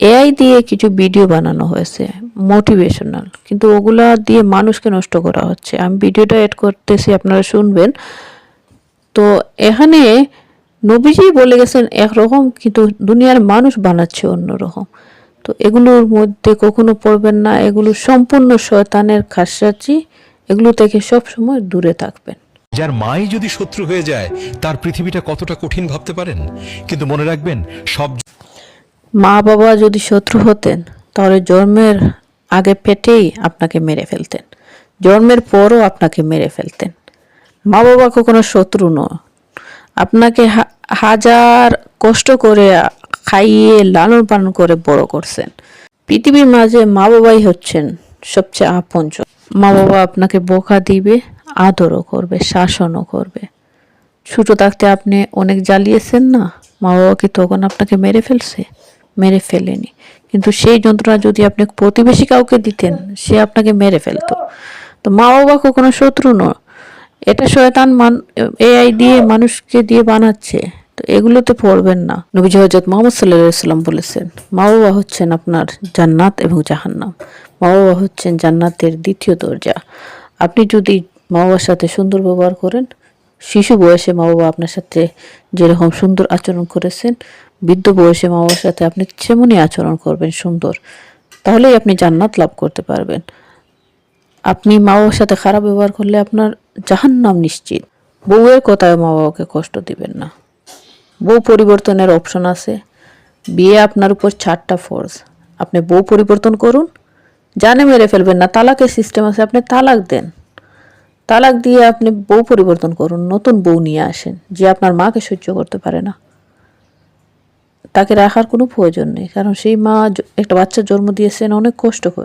AI দিয়ে কিছু video বানানো হয়েছে মোটিভেশনাল, কিন্তু ওগুলা দিয়ে মানুষকে নষ্ট করা হচ্ছে। আমি ভিডিওটা এড করতেছি, আপনারা শুনবেন। তো এখানে নবীজি বলে গেছেন একরকম, কিন্তু দুনিয়ার মানুষ বানাচ্ছে অন্যরকম। তো এগুলোর মধ্যে কখনো পড়বেন না, এগুলো সম্পূর্ণ শয়তানের খাসরাচি। এগুলো থেকে সব সময় দূরে থাকবেন। যার মাই যদি শত্রু হয়ে যায় তার পৃথিবীটা কতটা কঠিন ভাবতে পারেন। কিন্তু মনে রাখবেন, সব মা বাবা যদি শত্রু হতেন তাহলে জন্মের আগে পেটেই আপনাকে মেরে ফেলতেন, জন্মের পরও আপনাকে মেরে ফেলতেন। মা বাবা কখনো শত্রু নয়, আপনাকে হাজার কষ্ট করে খাইয়ে লালন পালন করে বড় করছেন। পৃথিবীর মাঝে মা বাবাই হচ্ছেন সবচেয়ে আপনজন। মা বাবা আপনাকে বকা দিবে, আদরও করবে, শাসনও করবে। ছোট থাকতে আপনি অনেক জ্বালিয়েছেন না, মা বাবা কি তখন আপনাকে মেরে ফেলছে? মেরে ফেলেনি, কিন্তু সেই যন্ত্রণা যদি আপনি প্রতিবেশী কাউকে দিতেন, সে আপনাকে মেরে ফেলতো। তো মা বাবা কখনো শত্রু নয়, এটা শয়তান এআই দিয়ে মানুষকে দিয়ে বানাচ্ছে। তো এগুলোতে পড়বেন না। নবীজি হযরত মুহাম্মদ সাল্লাল্লাহু আলাইহি ওয়াসাল্লাম বলেছেন, মা বাবা হচ্ছেন আপনার জান্নাত এবং জাহান্নাম। মা বাবা হচ্ছেন জান্নাতের দ্বিতীয় দরজা। আপনি যদি মা বাবার সাথে সুন্দর ব্যবহার করেন, শিশু বয়সে মা বাবা আপনার সাথে যেরকম সুন্দর আচরণ করেছেন, বৃদ্ধ বয়সে মা বাবার সাথে আপনি সেমনই আচরণ করবেন সুন্দর, তাহলেই আপনি জান্নাত লাভ করতে পারবেন। আপনি মা বাবার সাথে খারাপ ব্যবহার করলে আপনার জাহান্নাম নিশ্চিত। বউয়ের কথায় মা বাবাকে কষ্ট দিবেন না। বউ পরিবর্তনের অপশন আছে। বিয়ে আপনার উপর 4টা ফরজ। আপনি বউ পরিবর্তন করুন, জানে মেরে ফেলবেন না, তালাকের সিস্টেম আছে, আপনি তালাক দেন। তালাক দিয়ে আপনি বউ পরিবর্তন করুন, নতুন বউ নিয়ে আসেন যে আপনার মাকে সহ্য করতে পারে না। তাকে রাখার কোনো প্রয়োজন নেই, কারণ সেই মা একটা বাচ্চা জন্ম দিয়েছেন অনেক কষ্ট করে।